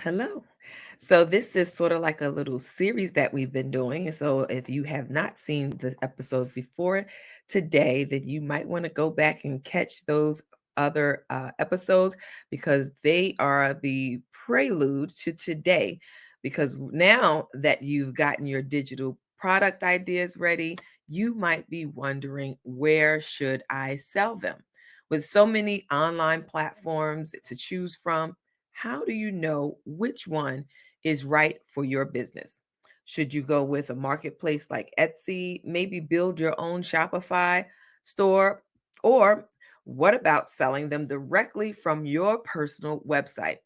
Hello. So, this is sort of like a little series that we've been doing. And so, if you have not seen the episodes before today, then you might want to go back and catch those other episodes because they are the prelude to today. Because now that you've gotten your digital product ideas ready, you might be wondering, where should I sell them? With so many online platforms to choose from, how do you know which one is right for your business? Should you go with a marketplace like Etsy, maybe build your own Shopify store? Or what about selling them directly from your personal website?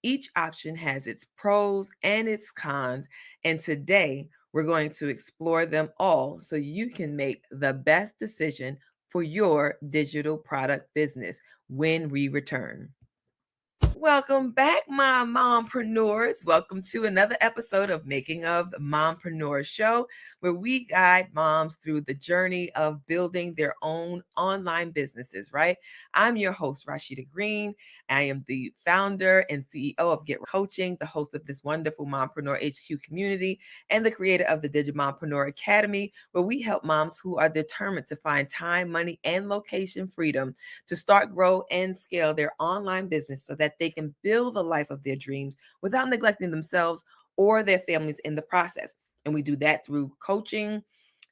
Each option has its pros and its cons, and today we're going to explore them all so you can make the best decision for your digital product business when we return. Welcome back, my mompreneurs. Welcome to another episode of Making of the Mompreneur Show, where we guide moms through the journey of building their own online businesses, right? I'm your host, Rashida Green. I am the founder and CEO of Get Coaching, the host of this wonderful Mompreneur HQ community, and the creator of the Digimompreneur Academy, where we help moms who are determined to find time, money, and location freedom to start, grow, and scale their online business so that they can build the life of their dreams without neglecting themselves or their families in the process. And we do that through coaching,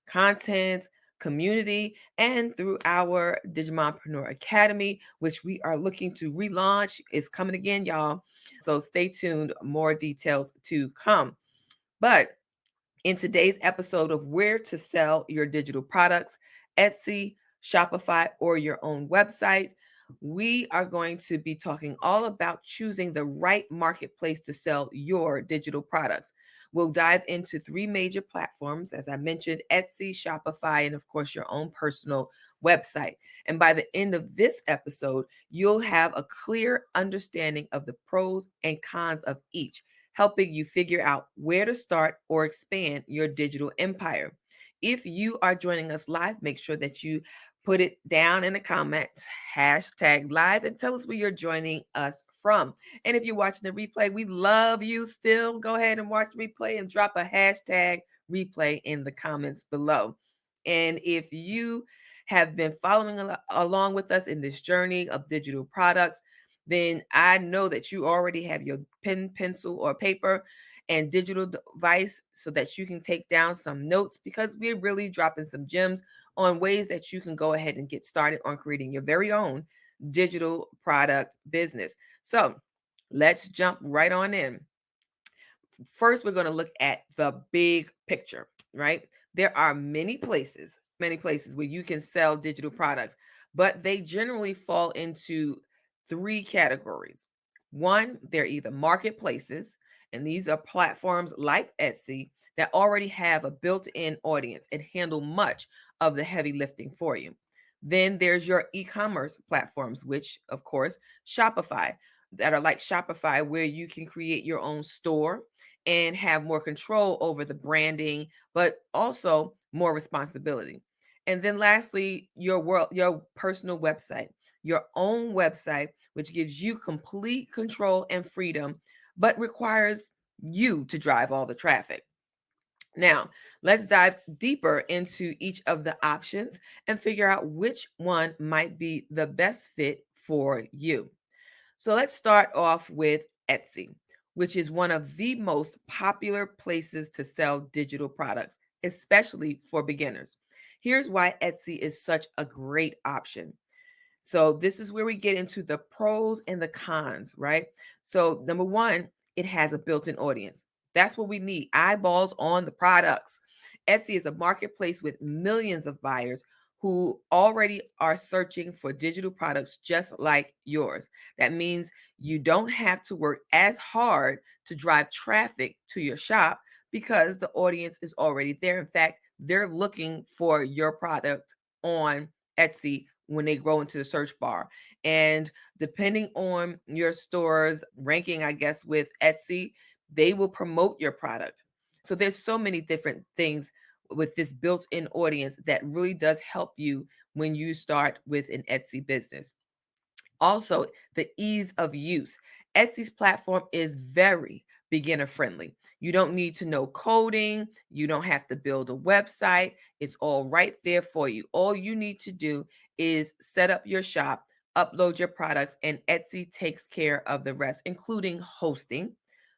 content, community, and through our Digimompreneur Academy, which we are looking to relaunch. It's coming again, y'all. So stay tuned, more details to come. But in today's episode of where to sell your digital products, Etsy, Shopify, or your own website, we are going to be talking all about choosing the right marketplace to sell your digital products. We'll dive into three major platforms, as I mentioned: Etsy, Shopify, and of course, your own personal website. And by the end of this episode, you'll have a clear understanding of the pros and cons of each, helping you figure out where to start or expand your digital empire. If you are joining us live, make sure that you put it down in the comments, hashtag live, and tell us where you're joining us from. And if you're watching the replay, we love you still. Go ahead and watch the replay and drop a hashtag replay in the comments below. And if you have been following along with us in this journey of digital products, then I know that you already have your pen, pencil, or paper and digital device so that you can take down some notes, because we're really dropping some gems on ways that you can go ahead and get started on creating your very own digital product business. So let's jump right on in. First, we're going to look at the big picture, right? There are many places where you can sell digital products, but they generally fall into three categories. One, they're either marketplaces, and these are platforms like Etsy that already have a built in audience and handle much of the heavy lifting for you. Then there's your e commerce platforms, which, of course, Shopify, that are like Shopify, where you can create your own store and have more control over the branding, but also more responsibility. And then lastly, your personal website, your own website, which gives you complete control and freedom, but requires you to drive all the traffic. Now, let's dive deeper into each of the options and figure out which one might be the best fit for you. So let's start off with Etsy, which is one of the most popular places to sell digital products, especially for beginners. Here's why Etsy is such a great option. So, this is where we get into the pros and the cons, right? So, number one, it has a built in audience. That's what we need: eyeballs on the products. Etsy is a marketplace with millions of buyers who already are searching for digital products just like yours. That means you don't have to work as hard to drive traffic to your shop because the audience is already there. In fact, they're looking for your product on Etsy when they go into the search bar. And depending on your store's ranking, I guess, with Etsy, they will promote your product. So there's so many different things with this built-in audience that really does help you when you start with an Etsy business. Also, the ease of use. Etsy's platform is very beginner friendly. You don't need to know coding. You don't have to build a website. It's all right there for you. All you need to do is set up your shop, upload your products, and Etsy takes care of the rest, including hosting,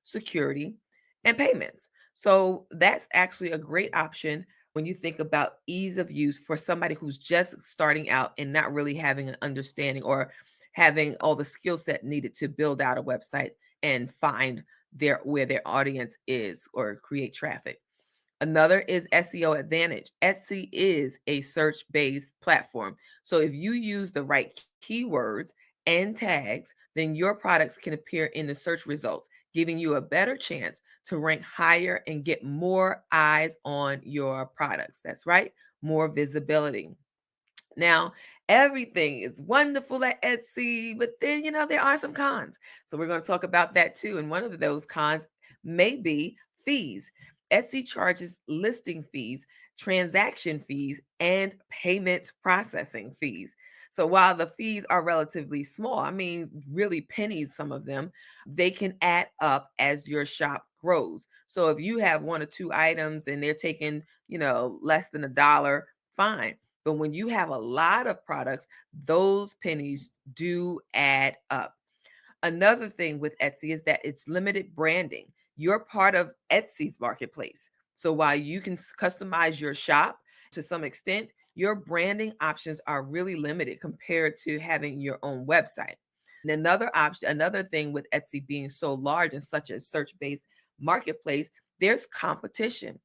security, and payments. So that's actually a great option when you think about ease of use for somebody who's just starting out and not really having an understanding or having all the skill set needed to build out a website and find where their audience is or create traffic. Another is SEO Advantage. Etsy is a search-based platform. So if you use the right keywords and tags, then your products can appear in the search results, giving you a better chance to rank higher and get more eyes on your products. That's right, more visibility. Now, everything is wonderful at Etsy, but then, there are some cons. So we're going to talk about that too. And one of those cons may be fees. Etsy charges listing fees, transaction fees, and payment processing fees. So while the fees are relatively small, I mean, really pennies, some of them, they can add up as your shop grows. So if you have one or two items and they're taking, less than $1, fine. But when you have a lot of products, those pennies do add up. Another thing with Etsy is that it's limited branding. You're part of Etsy's marketplace. So while you can customize your shop to some extent, your branding options are really limited compared to having your own website. And another thing with Etsy being so large and such a search-based marketplace, there's competition.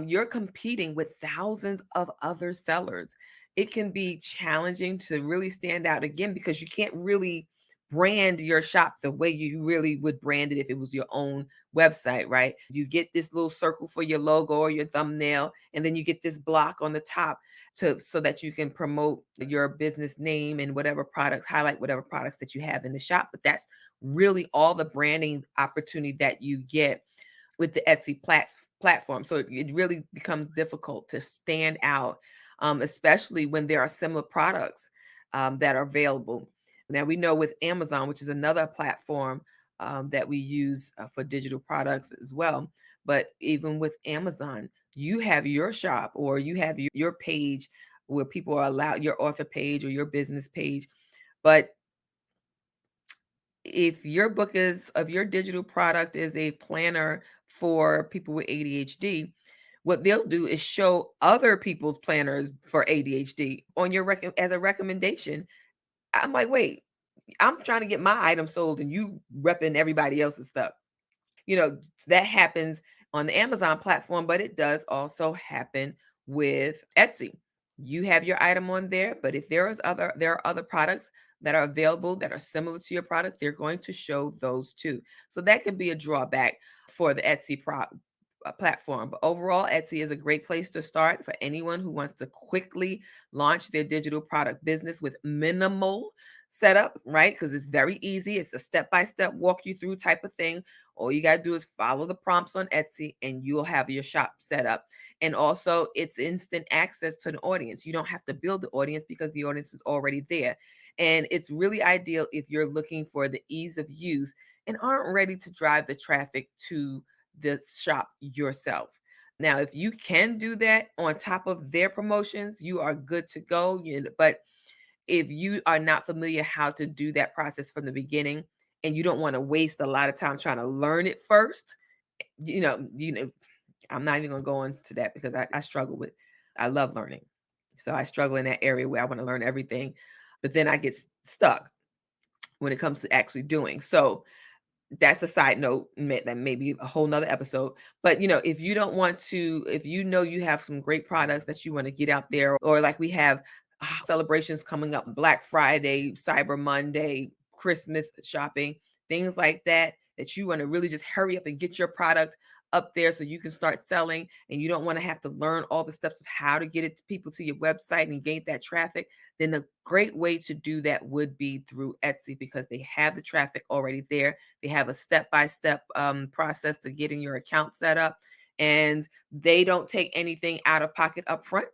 You're competing with thousands of other sellers. It can be challenging to really stand out again because you can't really brand your shop the way you really would brand it if it was your own website, right? You get this little circle for your logo or your thumbnail, and then you get this block on the top to so that you can promote your business name and whatever products, highlight whatever products that you have in the shop. But that's really all the branding opportunity that you get with the Etsy platform. So it really becomes difficult to stand out, especially when there are similar products that are available. Now, we know with Amazon, which is another platform that we use for digital products as well. But even with Amazon, you have your shop or you have your page where people are allowed, your author page or your business page. But if your book is of your digital product is a planner for people with ADHD, what they'll do is show other people's planners for ADHD on your as a recommendation. I'm like, wait, I'm trying to get my item sold and you repping everybody else's stuff. You know, that happens on the Amazon platform, but it does also happen with Etsy. You have your item on there, but if there are other products that are available that are similar to your product, they're going to show those too. So that can be a drawback for the platform. But overall, Etsy is a great place to start for anyone who wants to quickly launch their digital product business with minimal setup, right? Because it's very easy. It's a step-by-step walk you through type of thing. All you got to do is follow the prompts on Etsy and you'll have your shop set up. And also, it's instant access to an audience. You don't have to build the audience because the audience is already there. And it's really ideal if you're looking for the ease of use and aren't ready to drive the traffic to the shop yourself. Now, if you can do that on top of their promotions, you are good to go. But if you are not familiar how to do that process from the beginning and you don't want to waste a lot of time trying to learn it first, I'm not even going to go into that because I struggle with, I love learning. So I struggle in that area where I want to learn everything, but then I get stuck when it comes to actually doing. So that's a side note that may be a whole nother episode. But if you don't want to, if you have some great products that you want to get out there, or like we have celebrations coming up, Black Friday, Cyber Monday, Christmas shopping, things like that, that you want to really just hurry up and get your product up there so you can start selling, and you don't want to have to learn all the steps of how to get it to people to your website and gain that traffic, then the great way to do that would be through Etsy because they have the traffic already there. They have a step-by-step process to getting your account set up, and they don't take anything out of pocket up front.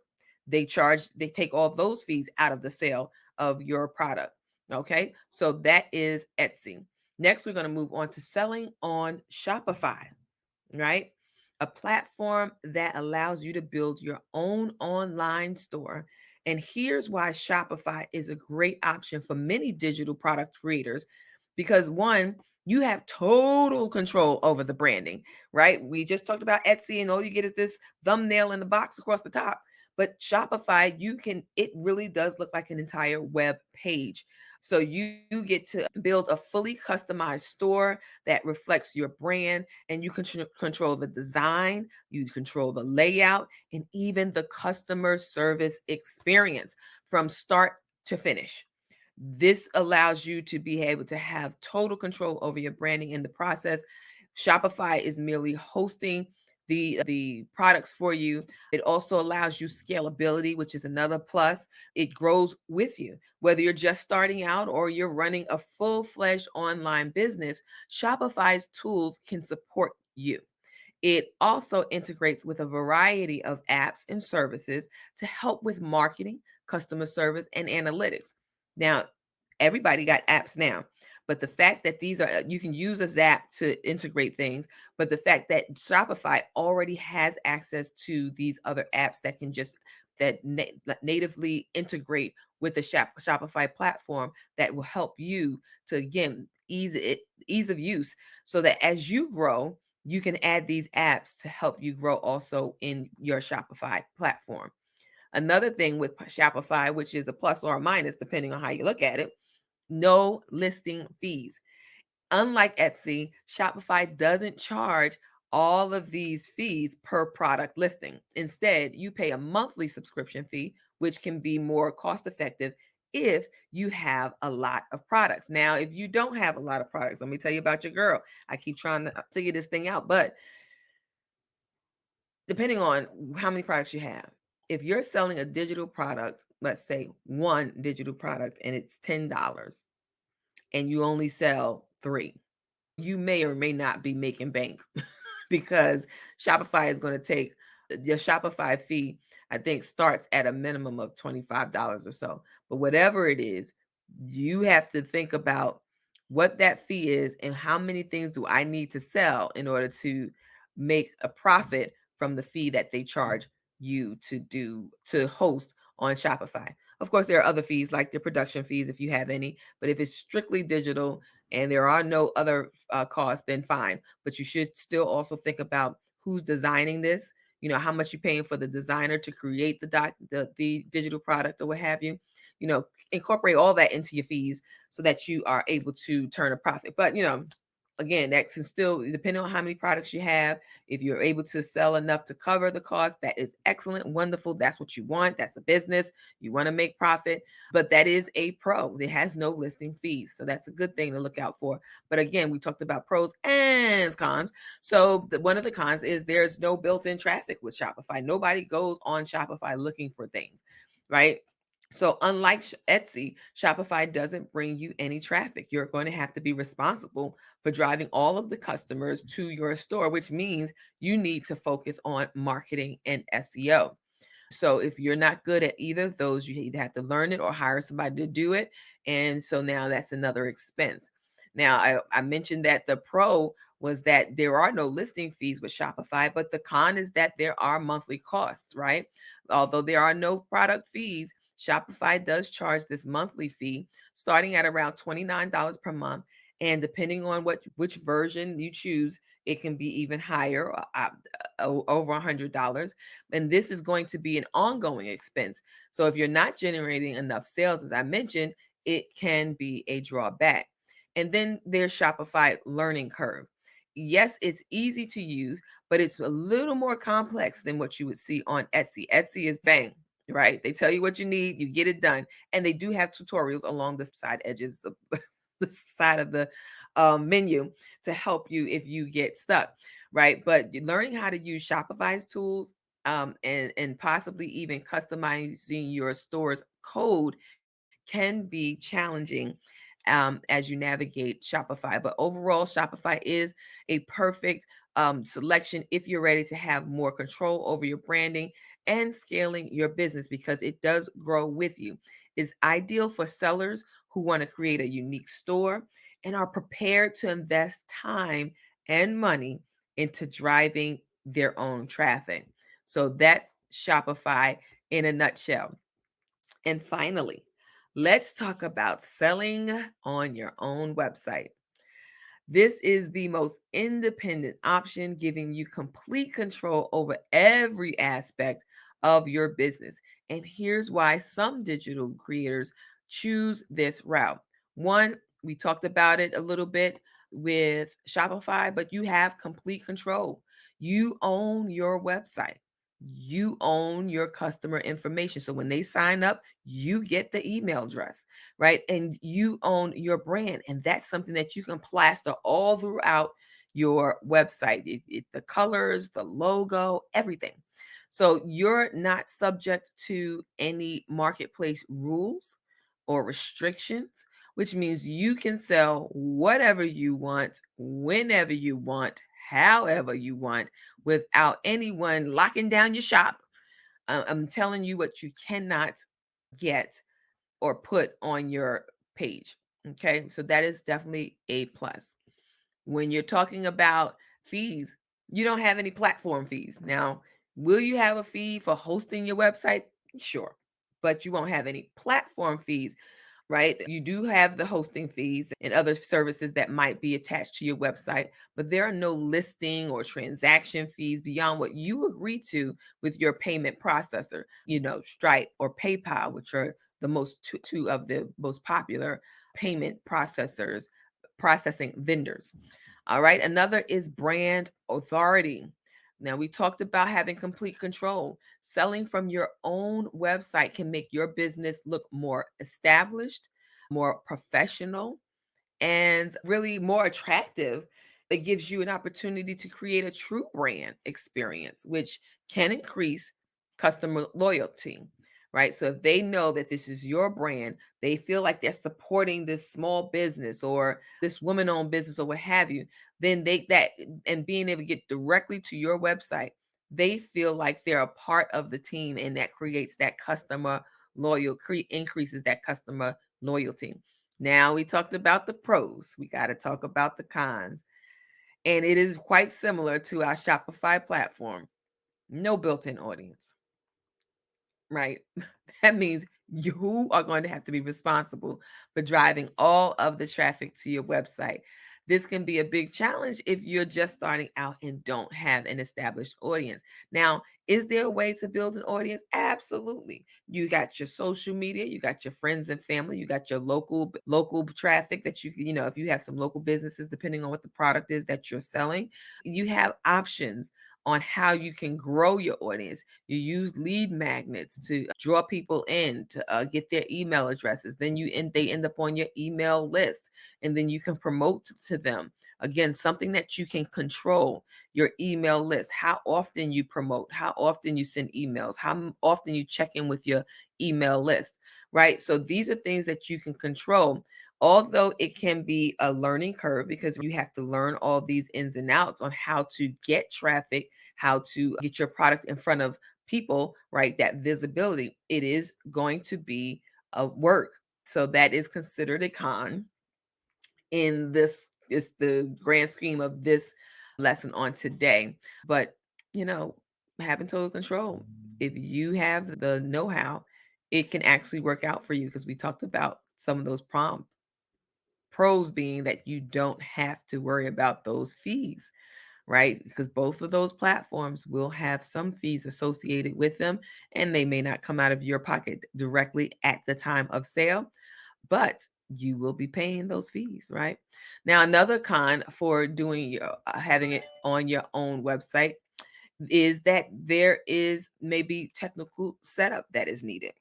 They take all those fees out of the sale of your product. Okay, so that is Etsy. Next, we're going to move on to selling on Shopify, right? A platform that allows you to build your own online store. And here's why Shopify is a great option for many digital product creators because one, you have total control over the branding, right? We just talked about Etsy and all you get is this thumbnail in the box across the top. But Shopify, it really does look like an entire web page. So you get to build a fully customized store that reflects your brand, and you can control the design, you control the layout, and even the customer service experience from start to finish. This allows you to be able to have total control over your branding in the process. Shopify is merely hosting the products for you. It also allows you scalability, which is another plus. It grows with you. Whether you're just starting out or you're running a full-fledged online business, Shopify's tools can support you. It also integrates with a variety of apps and services to help with marketing, customer service, and analytics. Now, everybody got apps now, but the fact that these are, you can use a Zap to integrate things, but the fact that Shopify already has access to these other apps that can just natively integrate with the Shopify platform that will help you to, again, ease of use, so that as you grow, you can add these apps to help you grow also in your Shopify platform. Another thing with Shopify, which is a plus or a minus depending on how you look at it, no listing fees. Unlike Etsy, Shopify doesn't charge all of these fees per product listing. Instead, you pay a monthly subscription fee, which can be more cost effective if you have a lot of products. Now, if you don't have a lot of products, let me tell you about your girl. I keep trying to figure this thing out, but depending on how many products you have, if you're selling a digital product, let's say one digital product and it's $10 and you only sell three, you may or may not be making bank because Shopify is going to take your Shopify fee, I think, starts at a minimum of $25 or so. But whatever it is, you have to think about what that fee is and how many things do I need to sell in order to make a profit from the fee that they charge you to host on Shopify. Of course, there are other fees like the production fees if you have any, but if it's strictly digital and there are no other costs, then fine. But you should still also think about who's designing this. You know, how much you're paying for the designer to create the digital product or what have you. You know, incorporate all that into your fees so that you are able to turn a profit. But again, that can still, depending on how many products you have, if you're able to sell enough to cover the cost, that is excellent, wonderful. That's what you want. That's a business. You want to make profit, but that is a pro. It has no listing fees. So that's a good thing to look out for. But again, we talked about pros and cons. So one of the cons is there's no built-in traffic with Shopify. Nobody goes on Shopify looking for things, right? So unlike Etsy, Shopify doesn't bring you any traffic. You're going to have to be responsible for driving all of the customers to your store, which means you need to focus on marketing and SEO. So if you're not good at either of those, you either have to learn it or hire somebody to do it. And so now that's another expense. Now, I mentioned that the pro was that there are no listing fees with Shopify, but the con is that there are monthly costs, right? Although there are no product fees, Shopify does charge this monthly fee starting at around $29 per month. And depending on which version you choose, it can be even higher, over $100. And this is going to be an ongoing expense. So if you're not generating enough sales, as I mentioned, it can be a drawback. And then there's Shopify learning curve. Yes, it's easy to use, but it's a little more complex than what you would see on Etsy. Etsy is bang, right? They tell you what you need, you get it done. And they do have tutorials along the side edges of the side of the menu to help you if you get stuck, right? But learning how to use Shopify's tools and possibly even customizing your store's code can be challenging as you navigate Shopify. But overall, Shopify is a perfect selection if you're ready to have more control over your branding and scaling your business because it does grow with you. It's ideal for sellers who want to create a unique store. and are prepared to invest time and money into driving their own traffic. So that's Shopify in a nutshell. And finally, let's talk about selling on your own website. This is the most independent option, giving you complete control over every aspect of your business. And here's why some digital creators choose this route. One, we talked about it a little bit with Shopify, but you have complete control. You own your website. You own your customer information. So when they sign up, you get the email address, right? And you own your brand. And that's something that you can plaster all throughout your website. The colors, the logo, everything. So you're not subject to any marketplace rules or restrictions, which means you can sell whatever you want, whenever you want, however you want, without anyone locking down your shop. I'm telling you what you cannot get or put on your page. Okay, so that is definitely a plus. When you're talking about fees, you don't have any platform fees. Now, will you have a fee for hosting your website? Sure, but you won't have any platform fees, right? You do have the hosting fees and other services that might be attached to your website, but there are no listing or transaction fees beyond what you agree to with your payment processor, Stripe or PayPal, which are the two of the most popular payment processing vendors. All right. Another is brand authority. Now, we talked about having complete control. Selling from your own website can make your business look more established, more professional, and really more attractive. It gives you an opportunity to create a true brand experience, which can increase customer loyalty, right? So if they know that this is your brand, they feel like they're supporting this small business or this woman-owned business or what have you, then and being able to get directly to your website, they feel like they're a part of the team, and that creates that increases that customer loyalty. Now we talked about the pros. We got to talk about the cons. And it is quite similar to our Shopify platform. No built-in audience, right? That means you are going to have to be responsible for driving all of the traffic to your website. This can be a big challenge if you're just starting out and don't have an established audience. Now, is there a way to build an audience? Absolutely. You got your social media, you got your friends and family, you got your local traffic that if you have some local businesses, depending on what the product is that you're selling, you have options on how you can grow your audience. You use lead magnets to draw people in to get their email addresses. Then they end up on your email list, and then you can promote to them. Again, something that you can control, your email list, how often you promote, how often you send emails, how often you check in with your email list, right? So these are things that you can control. Although it can be a learning curve because you have to learn all these ins and outs on how to get traffic, how to get your product in front of people, right? That visibility, it is going to be a work. So that is considered a con in this is the grand scheme of this lesson on today. But, you know, having total control, if you have the know-how, it can actually work out for you because we talked about some of those pros being that you don't have to worry about those fees, right? Because both of those platforms will have some fees associated with them, and they may not come out of your pocket directly at the time of sale, but you will be paying those fees, right? Now, another con for doing having it on your own website is that there is maybe technical setup that is needed.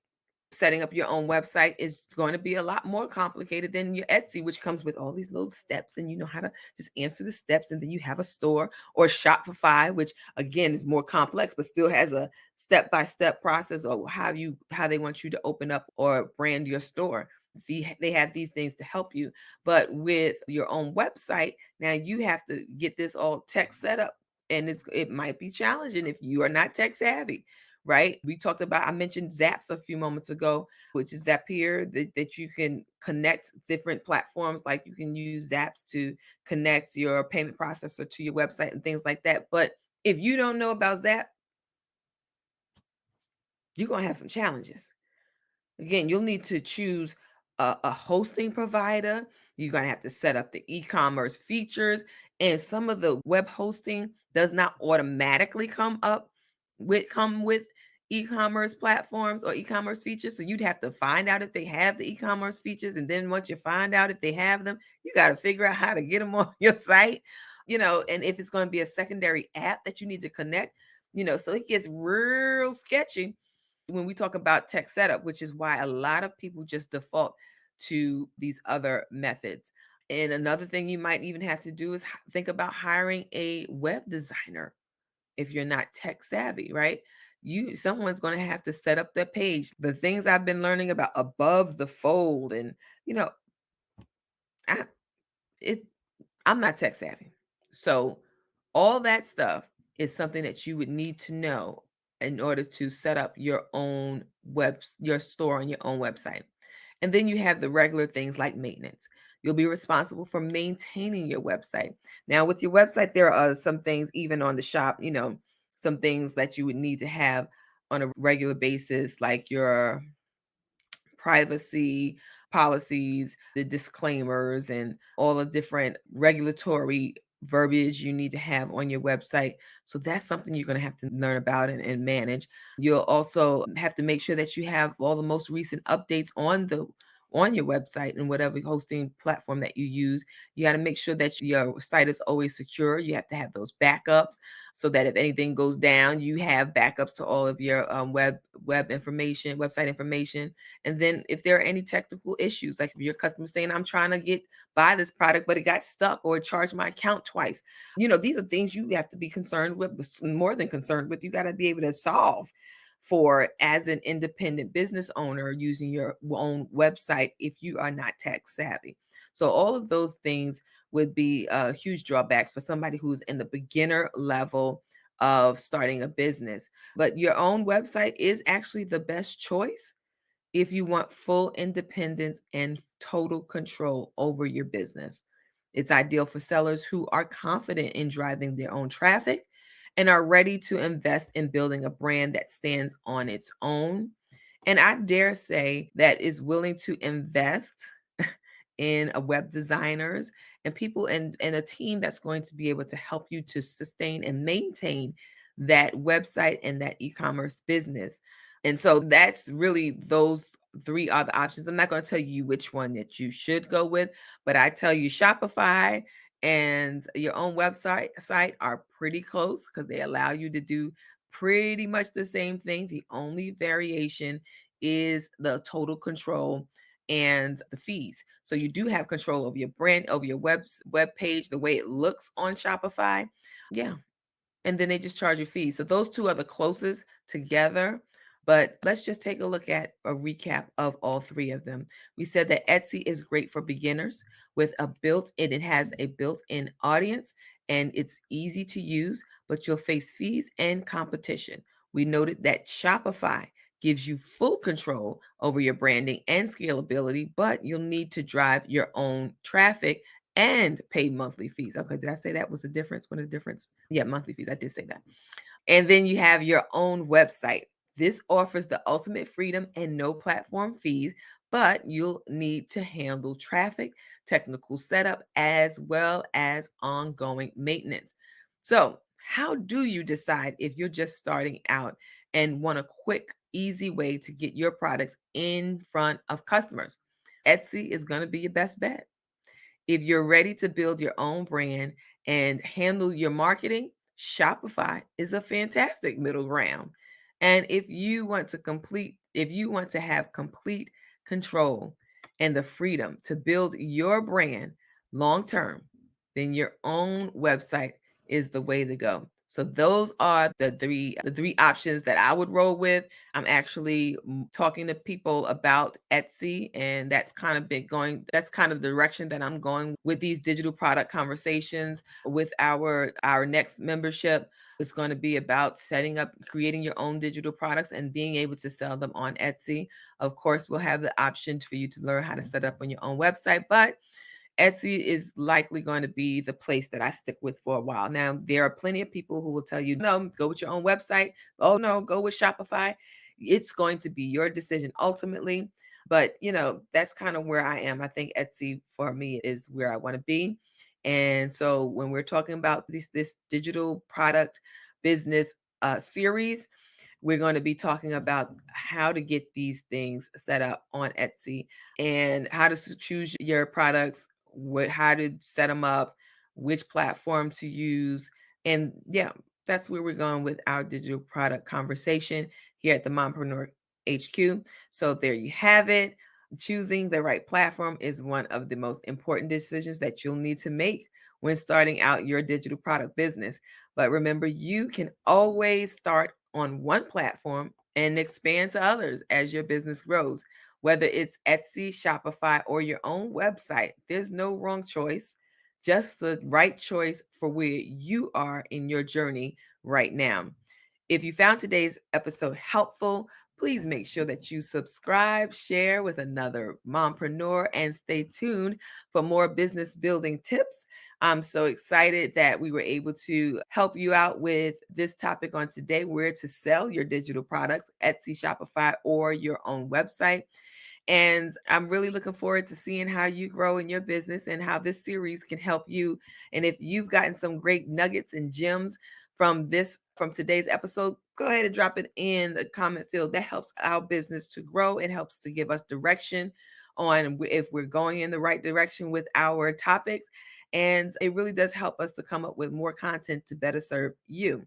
Setting up your own website is going to be a lot more complicated than your Etsy, which comes with all these little steps, and you know how to just answer the steps, and then you have a store, or Shopify, which again is more complex but still has a step-by-step process of how they want you to open up or brand your store. They have these things to help you, but with your own website, now you have to get this all tech set up, and it might be challenging if you are not tech savvy. right? I mentioned Zaps a few moments ago, which is Zapier, that you can connect different platforms. Like you can use Zaps to connect your payment processor to your website and things like that. But if you don't know about Zap, you're going to have some challenges. Again, you'll need to choose a hosting provider. You're going to have to set up the e-commerce features. And some of the web hosting does not automatically come with e-commerce platforms or e-commerce features. So you'd have to find out if they have the e-commerce features. And then once you find out if they have them, you got to figure out how to get them on your site, and if it's going to be a secondary app that you need to connect, so it gets real sketchy when we talk about tech setup, which is why a lot of people just default to these other methods. And another thing you might even have to do is think about hiring a web designer if you're not tech savvy, right? Someone's going to have to set up their page. The things I've been learning about above the fold, and you know, I it I'm not tech savvy. So all that stuff is something that you would need to know in order to set up your store on your own website. And then you have the regular things like maintenance. You'll be responsible for maintaining your website. Now, with your website, there are some things even on the shop, some things that you would need to have on a regular basis, like your privacy policies, the disclaimers, and all the different regulatory verbiage you need to have on your website. So that's something you're going to have to learn about and manage. You'll also have to make sure that you have all the most recent updates on your website and whatever hosting platform that you use. You got to make sure that your site is always secure. You have to have those backups so that if anything goes down, you have backups to all of your website information. And then if there are any technical issues, like if your customer saying, I'm trying to buy this product, but it got stuck or it charged my account twice, these are things you have to be concerned with, more than concerned with. You got to be able to solve for as an independent business owner using your own website if you are not tech savvy. So all of those things would be huge drawbacks for somebody who's in the beginner level of starting a business. But your own website is actually the best choice if you want full independence and total control over your business. It's ideal for sellers who are confident in driving their own traffic and are ready to invest in building a brand that stands on its own. And I dare say that is willing to invest in a web designers and people and a team that's going to be able to help you to sustain and maintain that website and that e-commerce business. And so that's really those three are the options. I'm not going to tell you which one that you should go with, but I tell you Shopify and your own site are pretty close because they allow you to do pretty much the same thing. The only variation is the total control and the fees. So you do have control over your brand, over your web page, the way it looks on Shopify. Yeah, and then they just charge you fees. So those two are the closest together. But let's just take a look at a recap of all three of them. We said that Etsy is great for beginners with it has a built-in audience and it's easy to use, but you'll face fees and competition. We noted that Shopify gives you full control over your branding and scalability, but you'll need to drive your own traffic and pay monthly fees. Okay, did I say that was the difference? What is the difference? Yeah, monthly fees. I did say that. And then you have your own website. This offers the ultimate freedom and no platform fees, but you'll need to handle traffic, technical setup, as well as ongoing maintenance. So, how do you decide if you're just starting out and want a quick, easy way to get your products in front of customers? Etsy is going to be your best bet. If you're ready to build your own brand and handle your marketing, Shopify is a fantastic middle ground. And if you want to have complete control and the freedom to build your brand long term, then your own website is the way to go. So those are the three options that I would roll with. I'm actually talking to people about Etsy, and that's kind of the direction that I'm going with these digital product conversations with our next membership. It's going to be about setting up, creating your own digital products and being able to sell them on Etsy. Of course, we'll have the option for you to learn how to set up on your own website, but Etsy is likely going to be the place that I stick with for a while. Now, there are plenty of people who will tell you, no, go with your own website. Oh, no, go with Shopify. It's going to be your decision ultimately. But, that's kind of where I am. I think Etsy for me is where I want to be. And so when we're talking about this digital product business series, we're going to be talking about how to get these things set up on Etsy and how to choose your products, how to set them up, which platform to use. And yeah, that's where we're going with our digital product conversation here at the Mompreneur HQ. So there you have it. Choosing the right platform is one of the most important decisions that you'll need to make when starting out your digital product business. But remember, you can always start on one platform and expand to others as your business grows. Whether it's Etsy, Shopify, or your own website, there's no wrong choice, just the right choice for where you are in your journey right now. If you found today's episode helpful, please make sure that you subscribe, share with another mompreneur, and stay tuned for more business building tips. I'm so excited that we were able to help you out with this topic on today, where to sell your digital products, Etsy, Shopify, or your own website. And I'm really looking forward to seeing how you grow in your business and how this series can help you. And if you've gotten some great nuggets and gems from today's episode, go ahead and drop it in the comment field. That helps our business to grow. It helps to give us direction on if we're going in the right direction with our topics. And it really does help us to come up with more content to better serve you.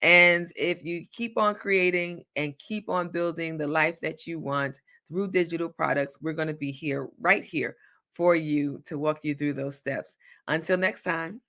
And if you keep on creating and keep on building the life that you want through digital products, we're going to be here, right here for you to walk you through those steps. Until next time.